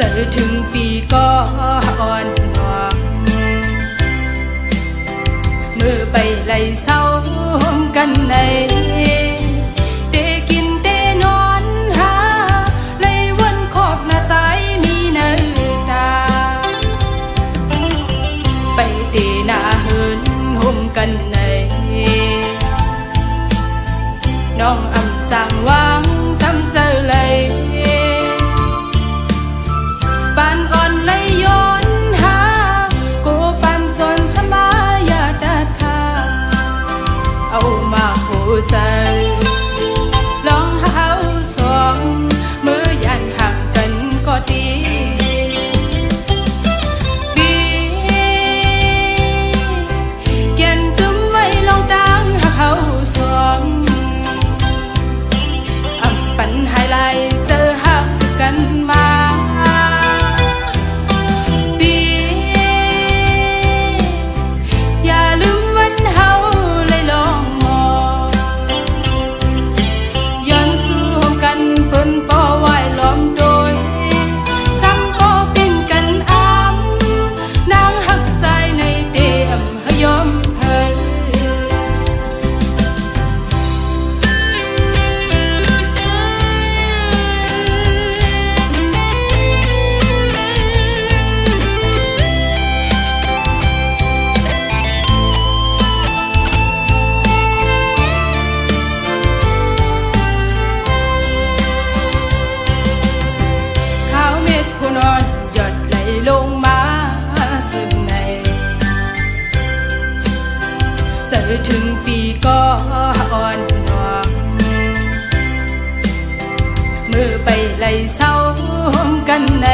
เจอถึงปีก็อ่อนหวังเมื่อไปไล่เศร้ากันในเตกินเตนอนหาไล่วนขอบหน้าใจมีเนื้อตาไปเตหน้าเหินห่มกันในน้องอำสั่งวางทำเจอเลยปานอ่อนเลยย้อนหากูปันส่วนสมายาดัดขาเอามาหูใจลองหาสองมือยันห่างกันก็ดีเกียนตึมไว้ลองดังหาเขาสองปัญหาไรเจอหักสึกกันมาปีอย่าลืมวันเฮาเลยลองมองย้อนสู้กันเพิ่นป่อไหวล้อมโดยซ้ำป่อเป็นกันอ้ำนางหักใจในเตอำหยอมเฮยนอนหยดไหลลงมาซึ่งในเจอถึงปีก็อ่อนหวังเมื่อไปไล่เศร้ากันใน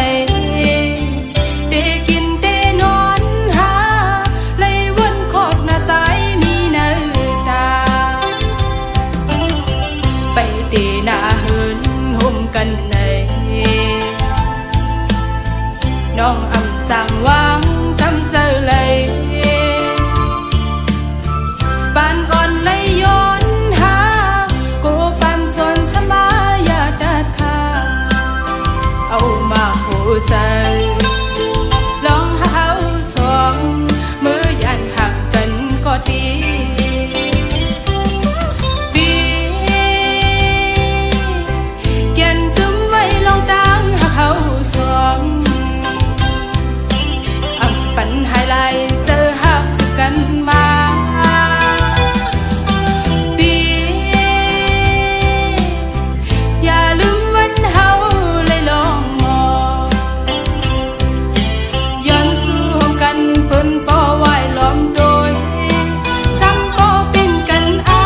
เตกินเตนอนหาไล่วนขอบหน้าใจมีเนื้อตาไปเตหน้าเหินห่มกันในน้องอำสั่งวางทำเจอเลยปานอ่อนเลยย้อนหากูปันส่วนสมายาดัดขาเอามาหูใจลองหาสองมือยันห่างกันก็ดีเกียนตึมไว้ลองดังหาเขาสองปัญหาไรเจอหักสึกกันมาปีอย่าลืมวันเฮาเลยลองมองย้อนสู้กันเพิ่นป่อไหวล้อมโดยซ้ำป่อเป็นกันอ้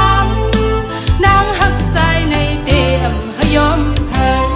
ำนางหักใจในเตอำหยอมเฮย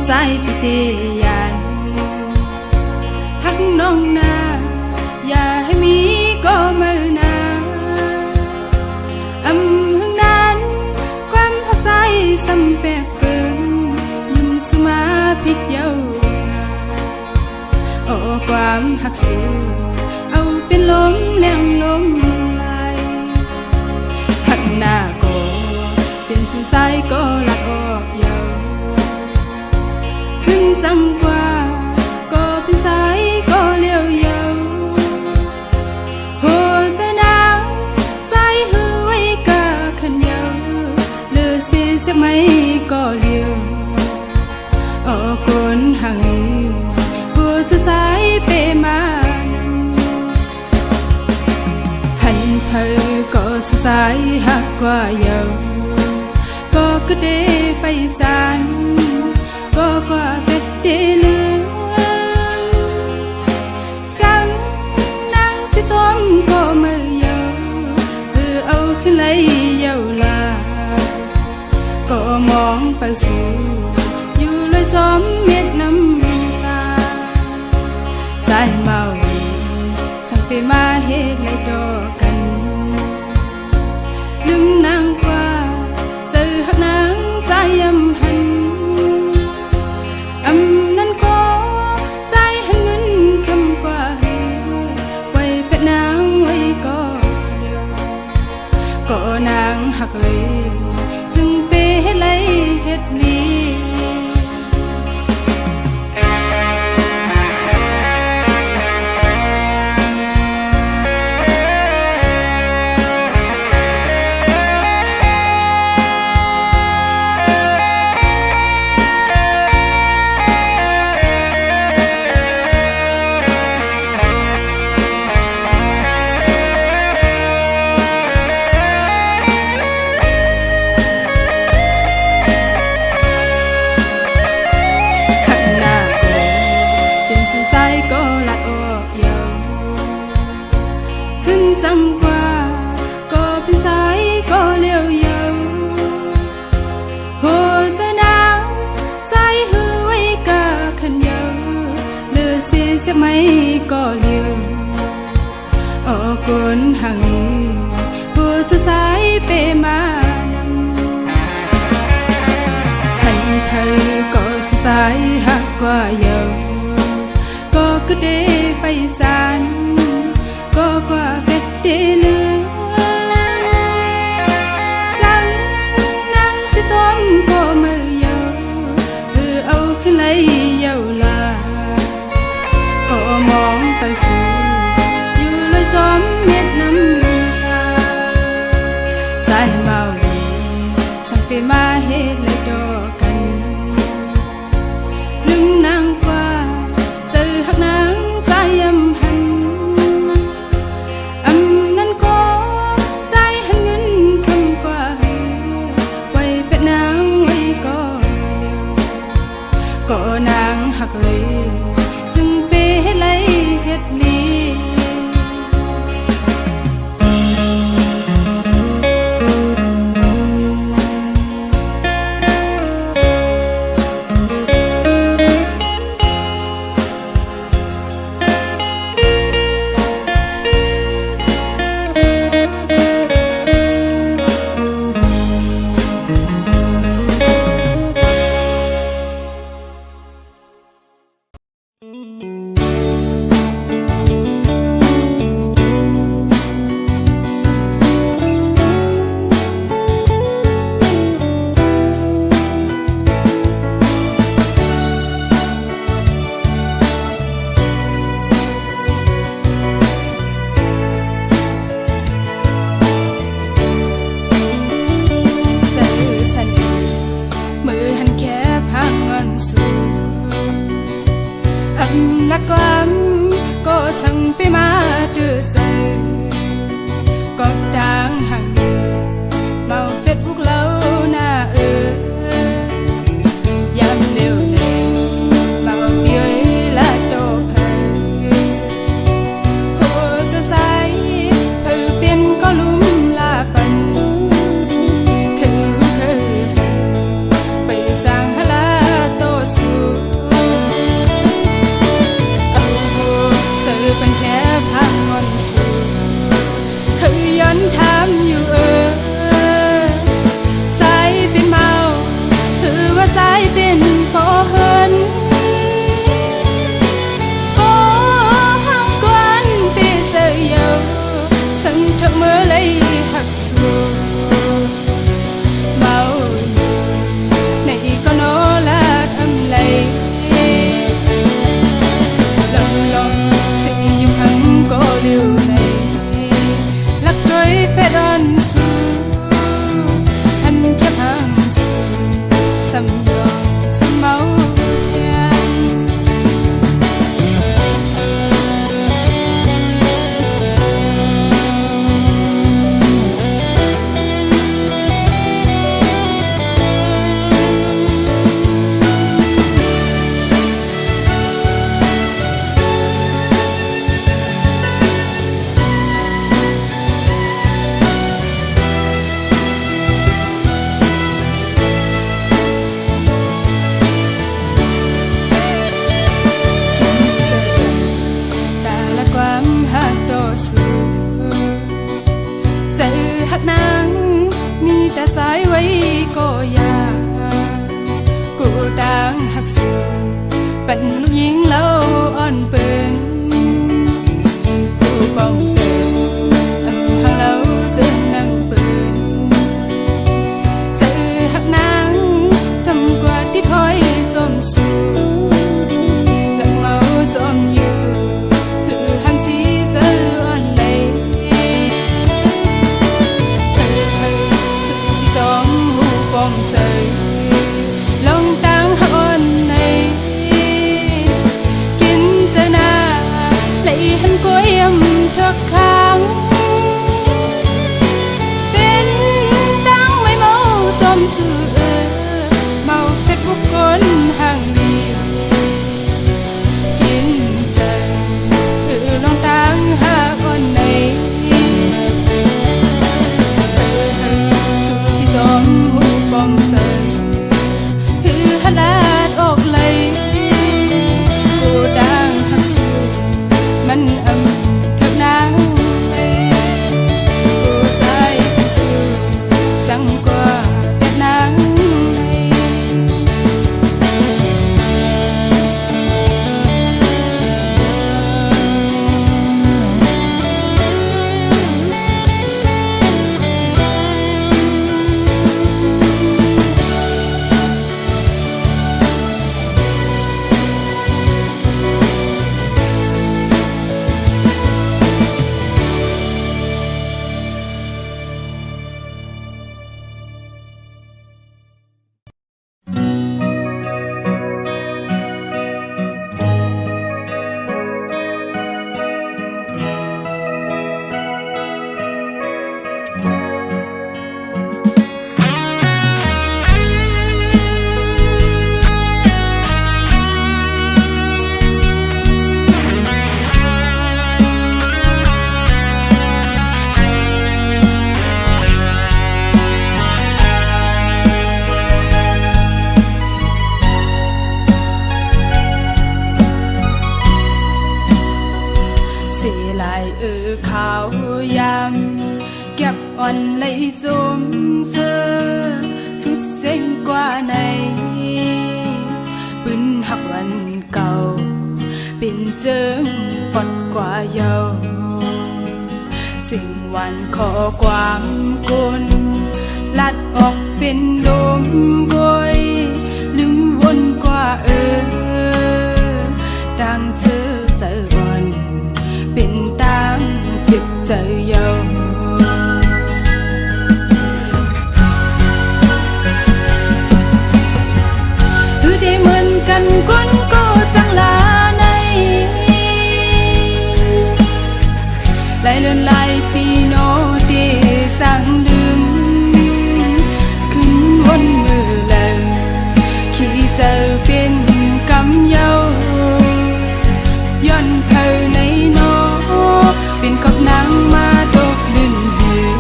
ใจไปเตยันหักน้องนาอย่าให้มีก็มือนาหึงนั้นความหักใจสำแปลกเกินยิ้มสุมาพิกเยาโอ้ความหักสูเอาเป็นลมแรงลมลายหักหน้าก็เป็นสุสายก็ลักออกเยาขึ้นสั่งกว่าก็เป็นสายก็เลี้ยวเยาหัวใจหนาวใจหือไว้กะขันเยาเลือเสียจะไม่ก็เลี้ยวออกคนห่างหัวใจสายเปมาหันเพอก็สายหักกว่าเยา ก็ได้ไปจานก็กว่าเป็ดเดลืองจังนางสิจอมก็มือเยาคือเอาขึ้นเลยเยาลาก็มองไปสู่อยู่เลยจอมเม็ดน้ำตาใจเมาสั่งไปมาเฮ็ดเลยดอกกันลืมนางกว่าเจอหักนางใจหันนั้นก็ใจหันเงินคำกว่าไว้เพชรนางไว้ก็นางหักเลยซึ่งเปเฮ็ดเลยเฮ็ดลีสั่งกว่าก็เป็นสายก็เลี้ยวเยาหัวใจหนาวใจหือไว้กะขันเยาเลือเสียจะไม่ก็เลี้ยวออกกนห่างหัวใจสายเปมานำหันเธอก็สายหักกว่าเยาก็ได้ไปจานก็กว่าเป็ดเดลืองจังนางสิจอมก็มือเยาคือเอาขึ้นเลยเยาลาก็มองไปสู่อยู่เลยจอมเม็ดน้ำตาใจเมาสั่งไปมาเฮ็ดเลยดอกกันลืมนางกว่าเจอหักนางใจหันนั้นก็ใจหันเงินคำกว่าไว้เป็ดนางไว้ก็นางหักเลยซึ่งเปเฮ็ดเลยเฮ็ดลีละความก็สั่งไปมาดื้อใจก็ดังห่างเมาเฟซบุ๊กเราหน้ายามเร็วหนึ่งมาบอกเบี้ยละโตเพอโหจะใสเพอเปลี่ยนก็ลุ่มลาปันคือไปจางฮลาโตสูเป็นแค่พา quấy cô ya cô đang hắc sự bận lúc nhìn lâu on bền cô bóng giờ âm hàng lâu dừng nắng bền giờ hắc nắng xăm qua đi thôi xôm xù lặng máu xôm nhiều thử ham xí giờ on lấy xóm hù bóng rơi lòng đang hôn này kín giờ na lấy hắn của em thước kháng bên đang mấy máu xóm sự màu phết bút con hàng đi kín giờ lòng đang hôn này xóm hù bóng rơi thứ hát lát ốc lấy cô đang hắc sựมันâm thật nắng cô dài hắc sự chẳng qua đẹp nắng khảo yam kẹp on lấy zoom sơ chút xanh qua này bưng họcวันเก่าเป็นเจิงปอดกว่าเยาสิ่งวันขอกวางกุนลัดออกเป็นลมบอยลืมวนกว่าดังซื้อเจอวันเป็นตังจิตใจเยาคือที่เหมือนกันคนก็จังลาในหลายเดือนหลายปีโนเดสั่งลืมขึ้นวนมือแลงขี่เจอเป็นกำเยาย้อนเธอในโนเป็นกับนางมาดกลื่นหือ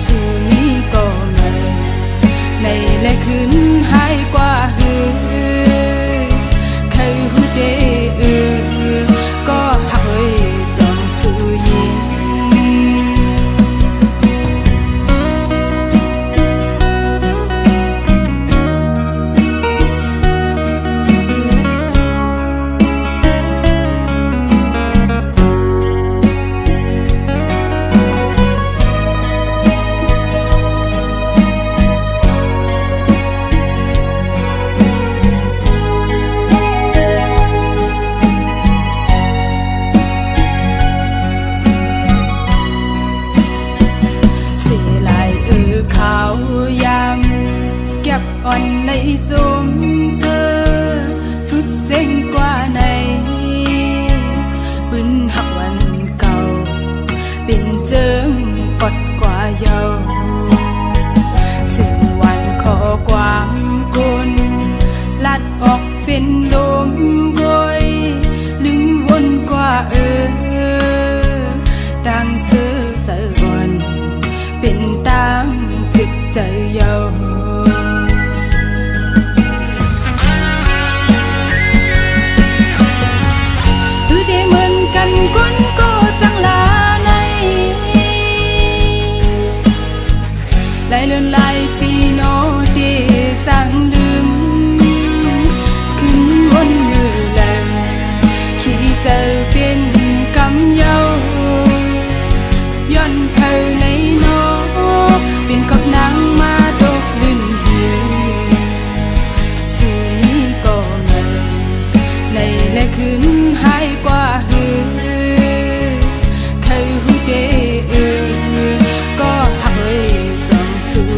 สู่นี้ก็ไม่ในและขึ้นหายกว่าหือเคยหูเดก็หักเอ้ยจองสู่ยินขาวยามเก็บอ่อนในสมเสอชุดเส้นกว่าในปืนหักวันเก่าเป็นเจิงกดกว่าเยาสิ่งวันขอกวางกุนลัดออกเป็นลมบอยลืมวนกว่าดังซื้อเสอบอนเป็นตังจิตใจเยา หลายปีโนเดสั่งลืมขึ้นวนเรือแลขี่เจอเป็นกำเยาย้อนเธอในโนเป็นกับนางมาตกลื่นเหือสู่นี้ก็ไม่ในและคืนหายกว่าเหือเธอหูเดก็หักเลยจำสู่